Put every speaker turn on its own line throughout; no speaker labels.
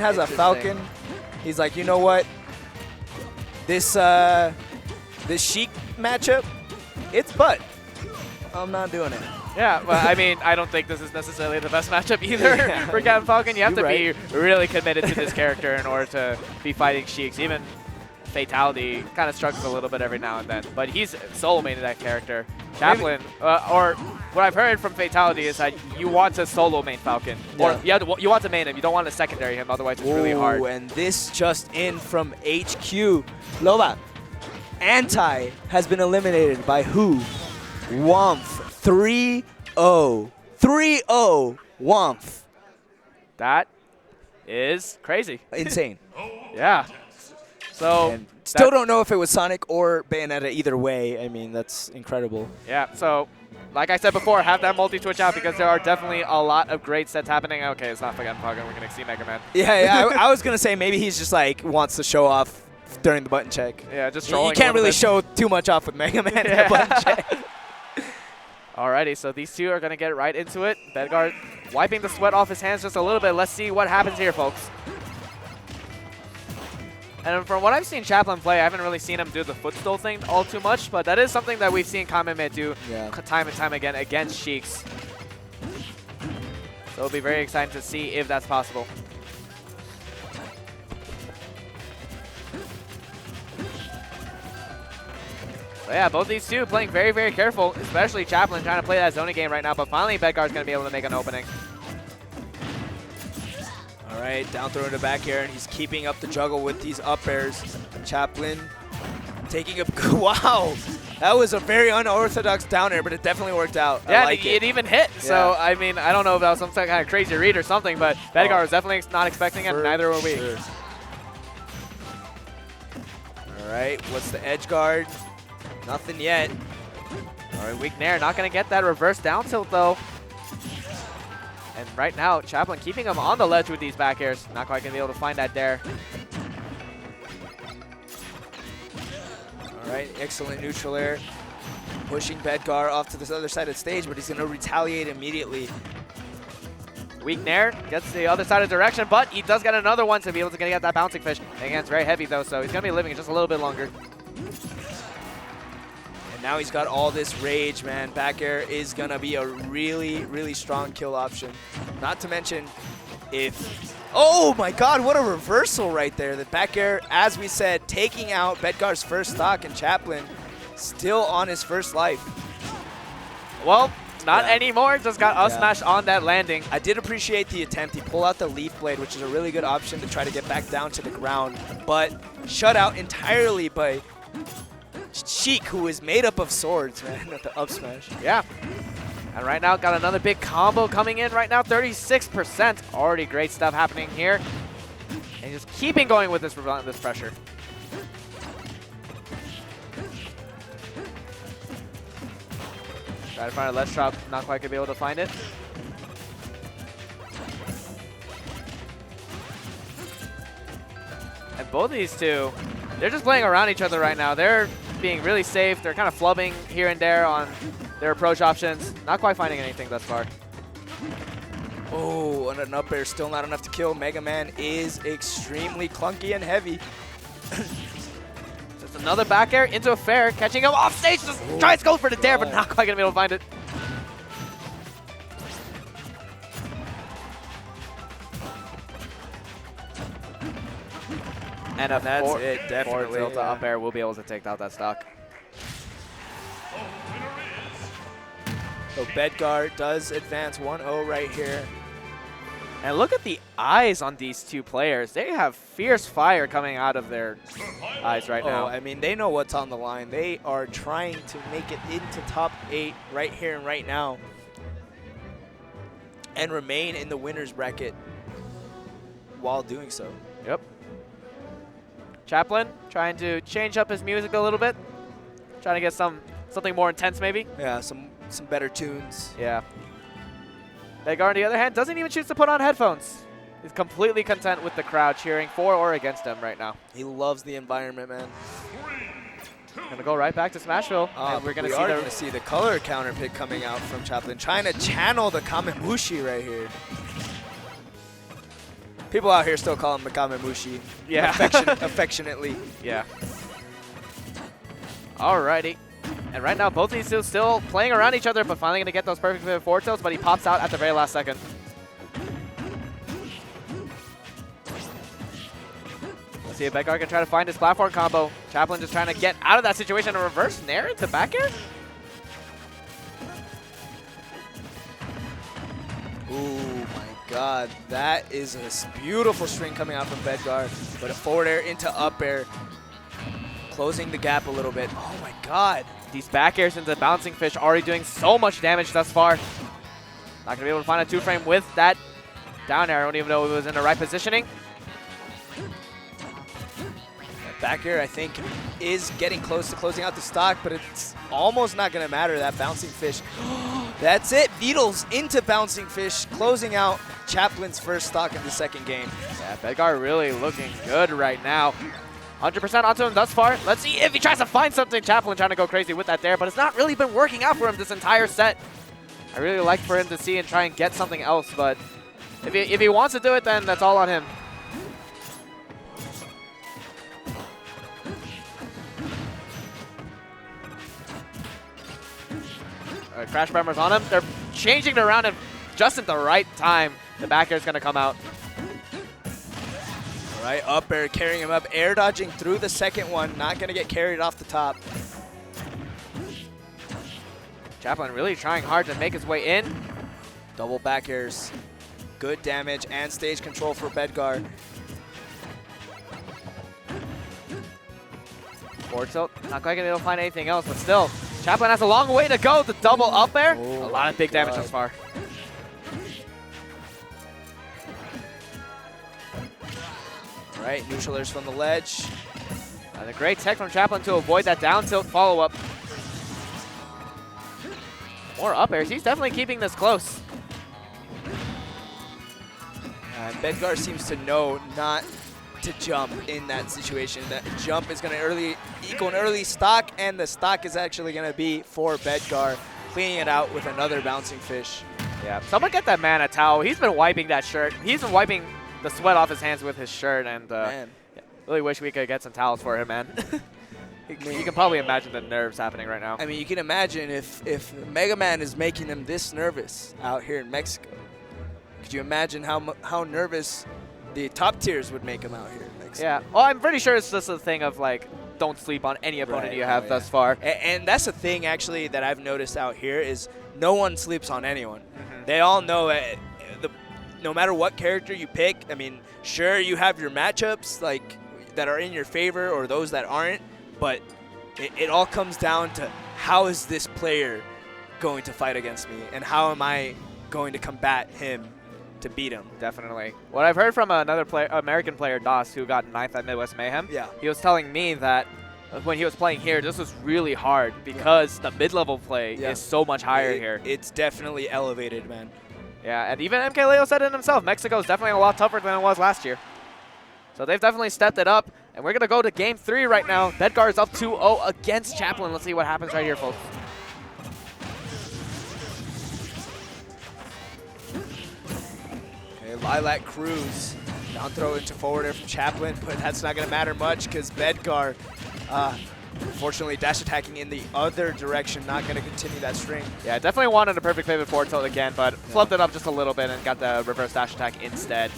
has a Falcon. He's like, you know what? This this Sheik matchup, it's butt. I'm not doing it.
Yeah, well, I mean, I don't think this is necessarily the best matchup either for Captain Falcon. You have to be really committed to this character in order to be fighting Sheiks. Even Fatality kind of struggles a little bit every now and then, but he's solo mained that character. Chaplin, or what I've heard from Fatality is that you want to solo main Falcon, or you want to main him. You don't want to secondary him, otherwise it's really hard.
And this just in from HQ. Loba, Anti has been eliminated by who? Womf. 3-0. 3-0 Womf.
That is crazy.
Insane.
Yeah. So
and still don't know if it was Sonic or Bayonetta either way. I mean, that's incredible.
Yeah, so like I said before, have that multi-switch out because there are definitely a lot of great sets happening. Okay, it's not Forgotten Falcon. We're going to see Mega Man.
Yeah, I was going to say maybe he's just like wants to show off during the button check.
Yeah, just trolling.
You can't really show too much off with Mega Man in a button check.
Alrighty, so these two are going to get right into it. Bedgar wiping the sweat off his hands just a little bit. Let's see what happens here, folks. And from what I've seen Chaplin play, I haven't really seen him do the footstool thing all too much, but that is something that we've seen Kameme do time and time again against Sheiks. So it'll be very exciting to see if that's possible. So yeah, both these two playing very, very careful, especially Chaplin trying to play that zoning game right now, but finally Bedgar's going to be able to make an opening.
All right, down throw to back air, and he's keeping up the juggle with these up airs. Chaplin taking a wow, that was a very unorthodox down air, but it definitely worked out.
Yeah,
I like
it even hit. Yeah. So I mean, I don't know if that was some kind of crazy read or something, but Bedgar was definitely not expecting it. Neither were we.
Sure. All right, what's the edge guard? Nothing yet.
All right, weak Nair not going to get that reverse down tilt though. And right now, Chaplin keeping him on the ledge with these back airs. Not quite going to be able to find that dare.
All right, excellent neutral air. Pushing Bedgar off to this other side of the stage, but he's going to retaliate immediately.
Weak Nair gets the other side of the direction, but he does get another one to be able to get that bouncing fish. Again, it's very heavy though, so he's going to be living just a little bit longer.
Now he's got all this rage, man. Back air is going to be a really, really strong kill option. Not to mention if... Oh my god, what a reversal right there. The back air, as we said, taking out Bedgar's first stock, and Chaplin still on his first life.
Well, not anymore. Just got up smash on that landing.
I did appreciate the attempt. He pulled out the leaf blade, which is a really good option to try to get back down to the ground, but shut out entirely by Sheik, who is made up of swords, man, at the up smash.
Yeah. And right now, got another big combo coming in right now, 36%. Already great stuff happening here. And just keeping going with this relentless pressure. Try to find a ledge drop, not quite gonna be able to find it. And both of these two, they're just playing around each other right now. They're being really safe. They're kind of flubbing here and there on their approach options. Not quite finding anything thus far.
Oh, and an up air, still not enough to kill. Mega Man is extremely clunky and heavy.
Just another back air into a fair, catching him off stage. Just tries to go for the dare, but not quite gonna be able to find it. And that's it, definitely. Forward tilt to up air will be able to take out that stock.
So Bedgar does advance 1-0 right here.
And look at the eyes on these two players. They have fierce fire coming out of their eyes right now.
I mean, they know what's on the line. They are trying to make it into top 8 right here and right now and remain in the winner's bracket while doing so.
Yep. Chaplin trying to change up his music a little bit. Trying to get something more intense maybe.
Yeah, some better tunes.
Yeah. Bedgar, on the other hand, doesn't even choose to put on headphones. He's completely content with the crowd cheering for or against him right now.
He loves the environment, man.
Gonna go right back to Smashville. And we're gonna
see the color counter pick coming out from Chaplin, trying to channel the Kamemushi right here. People out here still call him Makamemushi.
Yeah.
Affectionately.
Yeah. Alrighty. And right now, both these two still playing around each other, but finally going to get those perfect pivot forward tilts, but he pops out at the very last second. Let's see if Bedgar can try to find his platform combo. Chaplin just trying to get out of that situation. A reverse nair into back air?
Ooh, my God. That is a beautiful string coming out from Bedgar. But a forward air into up air. Closing the gap a little bit. Oh, my God.
These back airs into bouncing fish already doing so much damage thus far. Not going to be able to find a 2-frame with that down air. I don't even know if it was in the right positioning.
That back air, I think, is getting close to closing out the stock, but it's almost not going to matter. That bouncing fish. That's it. Beetles into bouncing fish, closing out Chaplin's first stock in the second game.
Yeah, Bedgar really looking good right now. 100% onto him thus far. Let's see if he tries to find something. Chaplin trying to go crazy with that there, but it's not really been working out for him this entire set. I really like for him to see and try and get something else, but if he wants to do it, then that's all on him. All right, Crash Bomber's on him. They're changing it around and just at the right time. The back air is going to come out.
All right, up air carrying him up, air dodging through the second one, not going to get carried off the top.
Chaplin really trying hard to make his way in.
Double back airs, good damage and stage control for Bedgar.
Forward tilt, not quite going to be able to find anything else, but still, Chaplin has a long way to go. The double up air,
oh,
a lot of big damage thus far.
All right, neutralers from the ledge.
And a great tech from Chaplin to avoid that down tilt follow-up. More up airs. He's definitely keeping this close.
And Bedgar seems to know not to jump in that situation. That jump is going to equal an early stock, and the stock is actually going to be for Bedgar, cleaning it out with another bouncing fish.
Yeah, someone get that man a towel. He's been wiping that shirt. He's been wiping the sweat off his hands with his shirt, and really wish we could get some towels for him, man. You can probably imagine the nerves happening right now.
I mean, you can imagine if Mega Man is making them this nervous out here in Mexico. Could you imagine how nervous the top tiers would make him out here in Mexico?
Yeah. Well, I'm pretty sure it's just a thing of, like, don't sleep on any opponent you have thus far.
And that's the thing, actually, that I've noticed out here is no one sleeps on anyone. They all know no matter what character you pick, I mean, sure, you have your matchups like that are in your favor or those that aren't, but it all comes down to how is this player going to fight against me and how am I going to combat him to beat him.
Definitely. What I've heard from another player, American player, DOS, who got 9th at Midwest Mayhem, he was telling me that when he was playing here, this was really hard because the mid-level play is so much higher here.
It's definitely elevated, man.
Yeah, and even MK Leo said it himself. Mexico is definitely a lot tougher than it was last year. So they've definitely stepped it up. And we're going to go to game 3 right now. Bedgar is up 2-0 against Chaplin. Let's see what happens right here, folks.
Okay, Lilac Cruz. Down throw into forward air from Chaplin, but that's not going to matter much because Bedgar, unfortunately, dash attacking in the other direction, not going to continue that string.
Yeah, definitely wanted a perfect pivot forward tilt again, but flubbed it up just a little bit and got the reverse dash attack instead.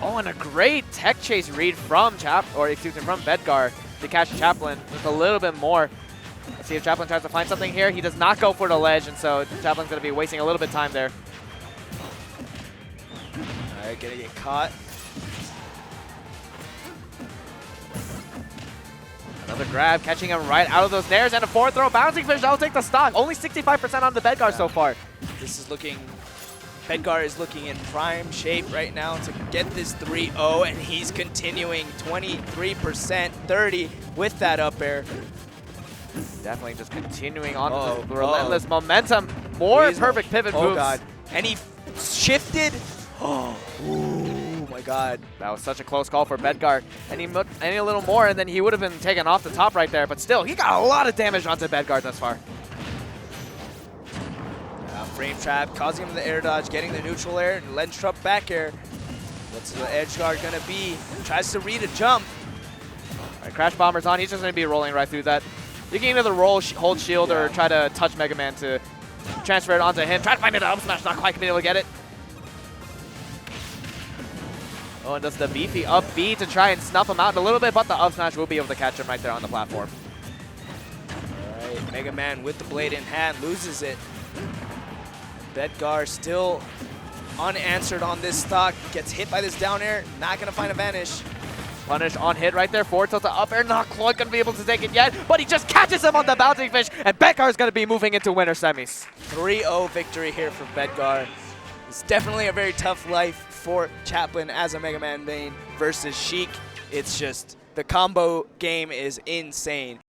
Oh, and a great tech chase read from from Bedgar to catch Chaplin just a little bit more. Let's see if Chaplin tries to find something here. He does not go for the ledge, and so Chaplin's going to be wasting a little bit of time there.
All right, going to get caught.
Another grab, catching him right out of those nairs, and a forward throw. Bouncing fish, that'll take the stock. Only 65% on the Bedgar so far.
This is looking... Bedgar is looking in prime shape right now to get this 3-0, and he's continuing 23%, 30 with that up air.
Definitely just continuing on the relentless momentum. More perfect pivot moves.
Oh, God. And he shifted. Oh, my God.
That was such a close call for Bedgar. Any a little more, and then he would have been taken off the top right there. But still, he got a lot of damage onto Bedgar thus far.
Frame trap, causing him the air dodge, getting the neutral air, and ledge trap back air. What's the edge guard gonna be? Tries to read a jump.
All right, Crash Bomber's on. He's just gonna be rolling right through that. You can either roll, hold shield, or try to touch Mega Man to transfer it onto him. Try to find the up smash, not quite being able to get it. Oh, and does the beefy up B to try and snuff him out a little bit, but the up smash will be able to catch him right there on the platform.
All right, Mega Man with the blade in hand loses it. Bedgar still unanswered on this stock. Gets hit by this down air, not gonna find a vanish.
Punish on hit right there, forward tilt to up air, not quite gonna be able to take it yet, but he just catches him on the bouncing fish, and Bedgar is gonna be moving into winner semis.
3-0 victory here for Bedgar. It's definitely a very tough life for Chaplin as a Mega Man main versus Sheik. It's just, the combo game is insane.